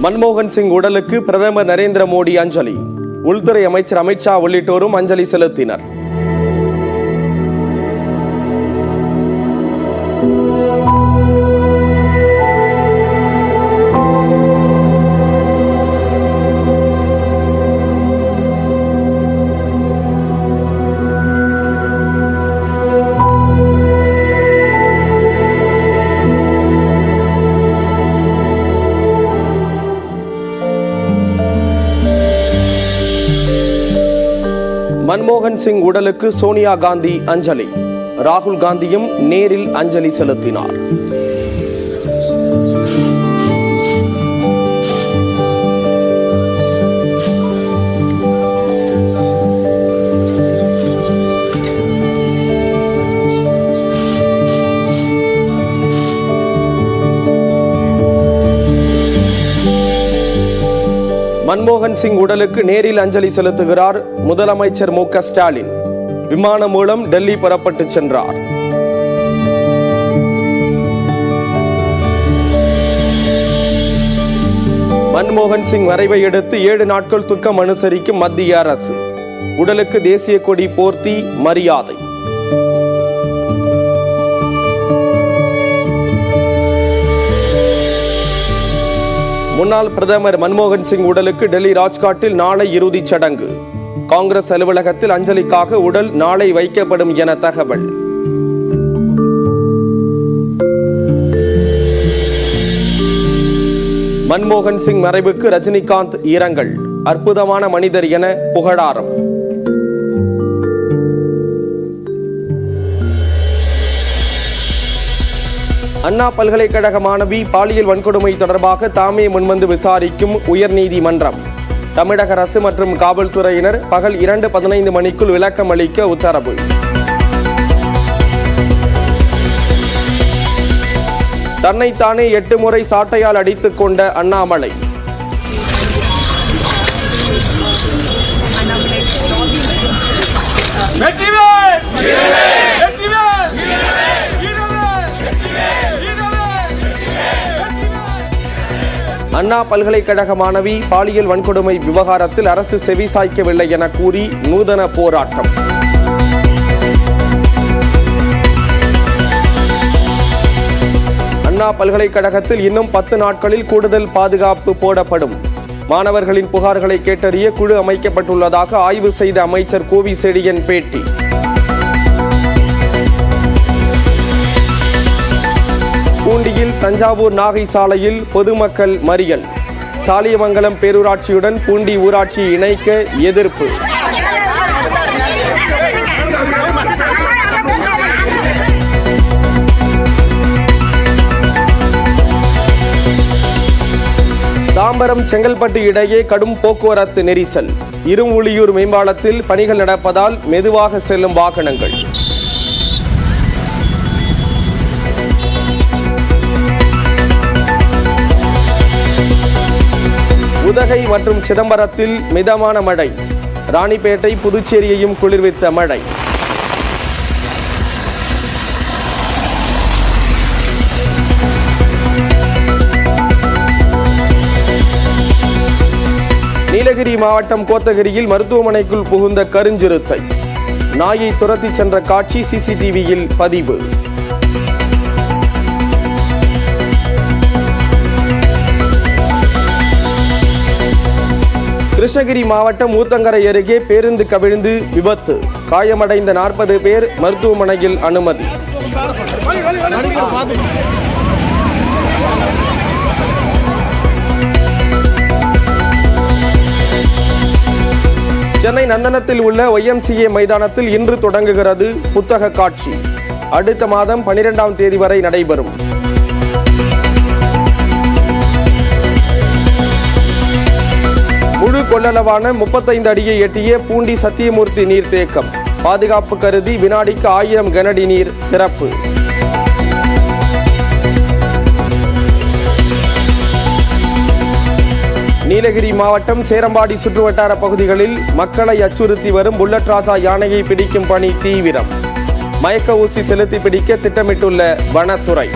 மன்மோகன் சிங் உடலுக்கு பிரதமர் நரேந்திர மோடி அஞ்சலி. உள்துறை அமைச்சர் அமித் ஷா உள்ளிட்டோரும் அஞ்சலி செலுத்தினர். மன்மோகன் சிங் உடலுக்கு சோனியா காந்தி அஞ்சலி. ராகுல் காந்தியும் நேரில் அஞ்சலி செலுத்தினார். மன்மோகன் சிங் உடலுக்கு நேரில் அஞ்சலி செலுத்துகிறார் முதலமைச்சர் மு க ஸ்டாலின். விமானம் மூலம் டெல்லி புறப்பட்டு சென்றார். மன்மோகன் சிங் மறைவை அடுத்து 7 நாட்கள் துக்கம் அனுசரிக்கும் மத்திய அரசு. உடலுக்கு தேசிய கொடி போர்த்தி மரியாதை. முன்னாள் பிரதமர் மன்மோகன் சிங் உடலுக்கு டெல்லி ராஜ்காட்டில் நாளை இறுதிச் சடங்கு. காங்கிரஸ் அலுவலகத்தில் அஞ்சலிக்காக உடல் நாளை வைக்கப்படும் என தகவல். மன்மோகன் சிங் மறைவுக்கு ரஜினிகாந்த் இரங்கல். அற்புதமான மனிதர் என புகழாரம். அண்ணா பல்கலைக்கழக மாணவி பாலியல் வன்கொடுமை தொடர்பாக தாமே முன்வந்து விசாரிக்கும் உயர்நீதிமன்றம். தமிழக அரசு மற்றும் காவல்துறையினர் பகல் 2:15 மணிக்குள் விளக்கம் அளிக்க உத்தரவு. தன்னைத்தானே 8 முறை சாட்டையால் அடித்துக் கொண்ட அண்ணாமலை. அண்ணா பல்கலைக்கழக மாணவி பாலியல் வன்கொடுமை விவகாரத்தில் அரசு செவிசாய்க்கவில்லை என கூறி நூதன போராட்டம். அண்ணா பல்கலைக்கழகத்தில் இன்னும் 10 நாட்களில் கூடுதல் பாதுகாப்பு போடப்படும். மாணவர்களின் புகார்களை கேட்டறிய குழு அமைக்கப்பட்டுள்ளதாக ஆய்வு செய்த அமைச்சர் கோவி செழியன் பேட்டி. பூண்டியில் தஞ்சாவூர் நாகை சாலையில் பொதுமக்கள் மறியல். சாலியமங்கலம் பேரூராட்சியுடன் பூண்டி ஊராட்சி இணைக்க எதிர்ப்பு. தாம்பரம் செங்கல்பட்டு இடையே கடும் போக்குவரத்து நெரிசல். இரும்புலியூர் மேம்பாலத்தில் பணிகள் நடப்பதால் மெதுவாக செல்லும் வாகனங்கள். உதகை மற்றும் சிதம்பரத்தில் மிதமான மழை. ராணிப்பேட்டை புதுச்சேரியையும் குளிர்வித்த மழை. நீலகிரி மாவட்டம் கோத்தகிரியில் மருத்துவமனைக்குள் புகுந்த கருஞ்சிறுத்தை. நாயை துரத்தி சென்ற காட்சி சிசிடிவியில் பதிவு. கிருஷ்ணகிரி மாவட்டம் ஊத்தங்கரை அருகே பேருந்து கவிழ்ந்து விபத்து. காயமடைந்த 40 பேர் மருத்துவமனையில் அனுமதி. சென்னை நந்தனத்தில் உள்ள YMCA மைதானத்தில் இன்று தொடங்குகிறது புத்தக காட்சி. அடுத்த மாதம் 12ஆம் தேதி வரை நடைபெறும். முழு கொள்ளளவான 35 அடியை எட்டிய பூண்டி சத்தியமூர்த்தி நீர்த்தேக்கம். பாதுகாப்பு கருதி வினாடிக்கு 1000 கனஅடி நீர் திறப்பு. நீலகிரி மாவட்டம் சேரம்பாடி சுற்றுவட்டார பகுதிகளில் மக்களை அச்சுறுத்தி வரும் புல்லட் ராஜா யானையை பிடிக்கும் பணி தீவிரம். மயக்க ஊசி செலுத்தி பிடிக்க திட்டமிட்டுள்ள வனத்துறை.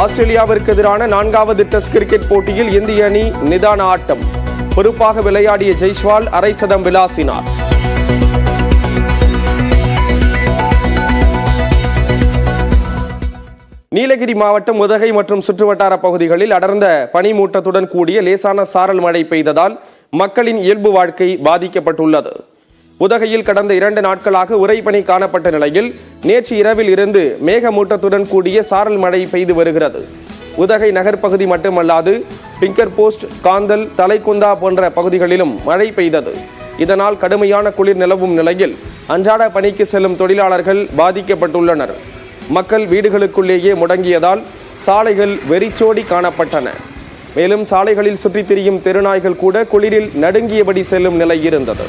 ஆஸ்திரேலியாவிற்கு எதிரான 4வது டெஸ்ட் கிரிக்கெட் போட்டியில் இந்திய அணி நிதான ஆட்டம். பொறுப்பாக விளையாடிய ஜெய்ஸ்வால் அரை சதம் விளாசினார். நீலகிரி மாவட்டம் உதகை மற்றும் சுற்றுவட்டார பகுதிகளில் அடர்ந்த பனிமூட்டத்துடன் கூடிய லேசான சாரல் மழை பெய்ததால் மக்களின் இயல்பு வாழ்க்கை பாதிக்கப்பட்டுள்ளது. உதகையில் கடந்த 2 நாட்களாக உறைபனி காணப்பட்ட நிலையில் நேற்று இரவில் இருந்து மேகமூட்டத்துடன் கூடிய சாரல் மழை பெய்து வருகிறது. உதகை நகர்பகுதி மட்டுமல்லாது பிங்கர் போஸ்ட், காந்தல், தலைக்குந்தா போன்ற பகுதிகளிலும் மழை பெய்தது. இதனால் கடுமையான குளிர் நிலவும் நிலையில் அன்றாட பணிக்கு செல்லும் தொழிலாளர்கள் பாதிக்கப்பட்டுள்ளனர். மக்கள் வீடுகளுக்குள்ளேயே முடங்கியதால் சாலைகள் வெறிச்சோடி காணப்பட்டன. மேலும் சாலைகளில் சுற்றித் திரியும் தெருநாய்கள் கூட குளிரில் நடுங்கியபடி செல்லும் நிலை இருந்தது.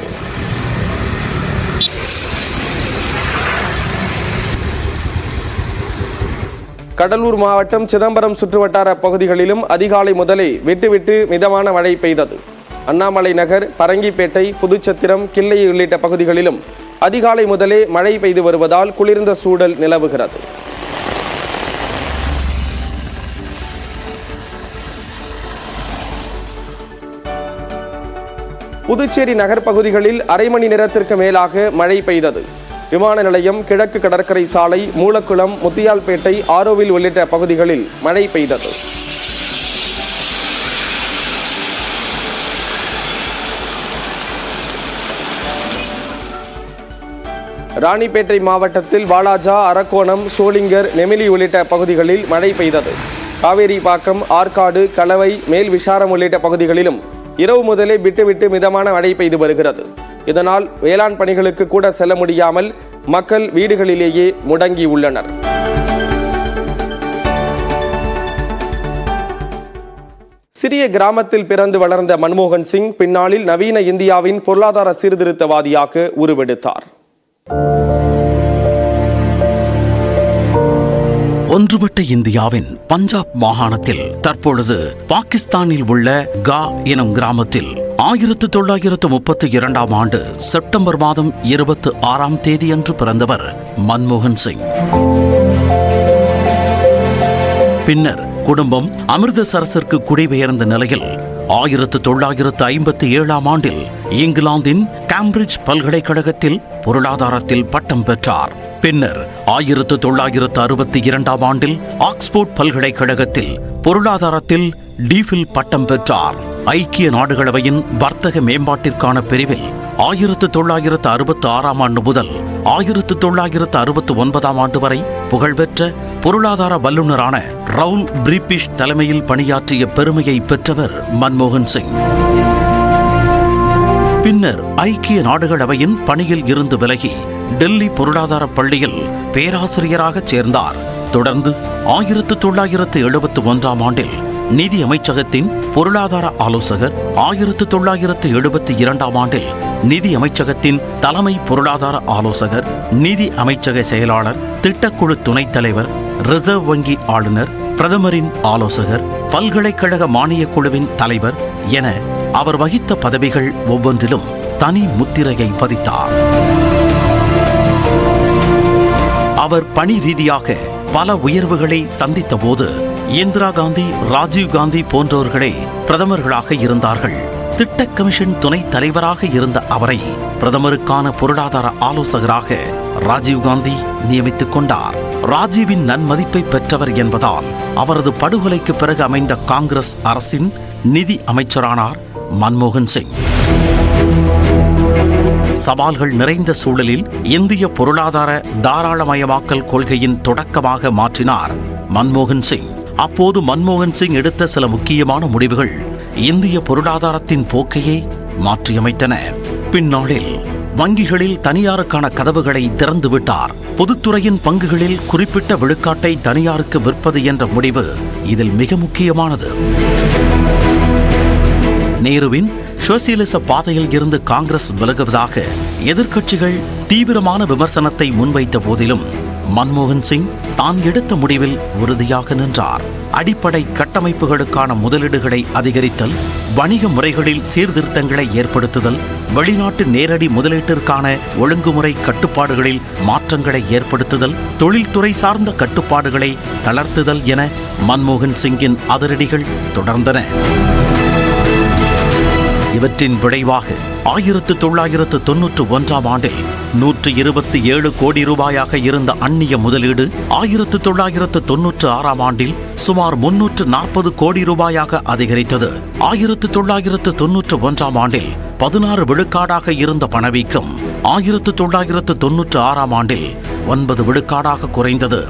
கடலூர் மாவட்டம் சிதம்பரம் சுற்றுவட்டார பகுதிகளிலும் அதிகாலை முதலே விட்டுவிட்டு மிதமான மழை பெய்தது. அண்ணாமலை நகர், பரங்கிப்பேட்டை, புதுச்சத்திரம், கிள்ளை உள்ளிட்ட பகுதிகளிலும் அதிகாலை முதலே மழை பெய்து வருவதால் குளிர்ந்த சூழல் நிலவுகிறது. புதுச்சேரி நகர்பகுதிகளில் அரை மணி நேரத்திற்கு மேலாக மழை பெய்தது. விமான நிலையம், கிழக்கு கடற்கரை சாலை, மூலக்குளம், முத்தியால்பேட்டை, ஆரோவில் உள்ளிட்ட பகுதிகளில் மழை பெய்தது. ராணிப்பேட்டை மாவட்டத்தில் வாலாஜா, அரக்கோணம், சோளிங்கர், நெமிலி உள்ளிட்ட பகுதிகளில் மழை பெய்தது. காவேரிப்பாக்கம், ஆற்காடு, கலவை, மேல் விஷாரம் உள்ளிட்ட பகுதிகளிலும் இரவு முதலே விட்டுவிட்டு மிதமான மழை பெய்து வருகிறது. இதனால் வேளாண் பணிகளுக்கு கூட செல்ல முடியாமல் மக்கள் வீடுகளிலேயே முடங்கியுள்ளனர். சிறிய கிராமத்தில் பிறந்து வளர்ந்த மன்மோகன் சிங் பின்னாளில் நவீன இந்தியாவின் பொருளாதார சீர்திருத்தவாதியாக உருவெடுத்தார். ஒன்றுபட்ட இந்தியாவின் பஞ்சாப் மாகாணத்தில் தற்பொழுது பாகிஸ்தானில் உள்ள கா எனும் கிராமத்தில் 1932 ஆண்டு செப்டம்பர் மாதம் 26ஆம் தேதியன்று பிறந்தவர் மன்மோகன் சிங். பின்னர் குடும்பம் அமிர்தசரஸிற்கு குடிபெயர்ந்த நிலையில் 1957ஆம் ஆண்டில் இங்கிலாந்தின் கேம்பிரிட்ஜ் பல்கலைக்கழகத்தில் பொருளாதாரத்தில் பட்டம் பெற்றார். பின்னர் 1962ஆம் ஆண்டில் ஆக்ஸ்போர்ட் பல்கலைக்கழகத்தில் பொருளாதாரத்தில் டிஃபில் பட்டம் பெற்றார். ஐக்கிய நாடுகளவையின் வர்த்தக மேம்பாட்டிற்கான பிரிவில் 1966ஆம் ஆண்டு முதல் 1969ஆம் ஆண்டு வரை புகழ்பெற்ற பொருளாதார வல்லுநரான ரவுல் பிரீபிஷ் தலைமையில் பணியாற்றிய பெருமையை பெற்றவர் மன்மோகன் சிங். பின்னர் ஐக்கிய நாடுகளவையின் பணியில் இருந்து விலகி டெல்லி பொருளாதார பள்ளியில் பேராசிரியராக சேர்ந்தார். தொடர்ந்து 1971ஆம் ஆண்டில் நிதி அமைச்சகத்தின் பொருளாதார ஆலோசகர், 1972ஆம் ஆண்டில் நிதி அமைச்சகத்தின் தலைமை பொருளாதார ஆலோசகர், நிதி அமைச்சக செயலாளர், திட்டக்குழு துணைத் தலைவர், ரிசர்வ் வங்கி ஆளுநர், பிரதமரின் ஆலோசகர், பல்கலைக்கழக மானியக் குழுவின் தலைவர் என அவர் வகித்த பதவிகள் ஒவ்வொன்றிலும் தனி முத்திரையை பதித்தார். அவர் பணி ரீதியாக பல உயர்வுகளை சந்தித்த போது இந்திரா காந்தி, ராஜீவ் காந்தி போன்றோர்களே பிரதமர்களாக இருந்தார்கள். திட்ட கமிஷன் துணைத் தலைவராக இருந்த அவரை பிரதமருக்கான பொருளாதார ஆலோசகராக ராஜீவ் காந்தி நியமித்துக் கொண்டார். ராஜீவின் நன்மதிப்பை பெற்றவர் என்பதால் அவரது படுகொலைக்கு பிறகு அமைந்த காங்கிரஸ் அரசின் நிதி அமைச்சரானார் மன்மோகன் சிங். சவால்கள் நிறைந்த சூழலில் இந்திய பொருளாதார தாராளமயமாக்கல் கொள்கையின் தொடக்கமாக மாற்றினார் மன்மோகன் சிங். அப்போது மன்மோகன் சிங் எடுத்த சில முக்கியமான முடிவுகள் இந்திய பொருளாதாரத்தின் போக்கையே மாற்றியமைத்தன. பின்னாளில் வங்கிகளில் தனியாருக்கான கதவுகளை திறந்துவிட்டார். பொதுத்துறையின் பங்குகளில் குறிப்பிட்ட விழுக்காட்டை தனியாருக்கு விற்பது என்ற முடிவு இதில் மிக முக்கியமானது. நேருவின் சோசியலிச பாதையில் இருந்து காங்கிரஸ் விலகுவதாக எதிர்க்கட்சிகள் தீவிரமான விமர்சனத்தை முன்வைத்த போதிலும் மன்மோகன் சிங் தான் எடுத்த முடிவில் உறுதியாக நின்றார். அடிப்படை கட்டமைப்புகளுக்கான முதலீடுகளை அதிகரித்தல், வணிக முறைகளில் சீர்திருத்தங்களை ஏற்படுத்துதல், வெளிநாட்டு நேரடி முதலீட்டிற்கான ஒழுங்குமுறை கட்டுப்பாடுகளில் மாற்றங்களை ஏற்படுத்துதல், தொழில்துறை சார்ந்த கட்டுப்பாடுகளை தளர்த்துதல் என மன்மோகன் சிங்கின் அதிரடிகள் தொடர்ந்தன. இவற்றின் விளைவாக 1991ஆம் ஆண்டில் 127 கோடி ரூபாயாக இருந்த அந்நிய முதலீடு 1996ஆம் ஆண்டில் சுமார் 340 கோடி ரூபாயாக அதிகரித்தது. 1991ஆம் ஆண்டில் 16 விழுக்காடாக இருந்த பணவீக்கம் 1996ஆம் ஆண்டில் 9 விழுக்காடாக குறைந்தது.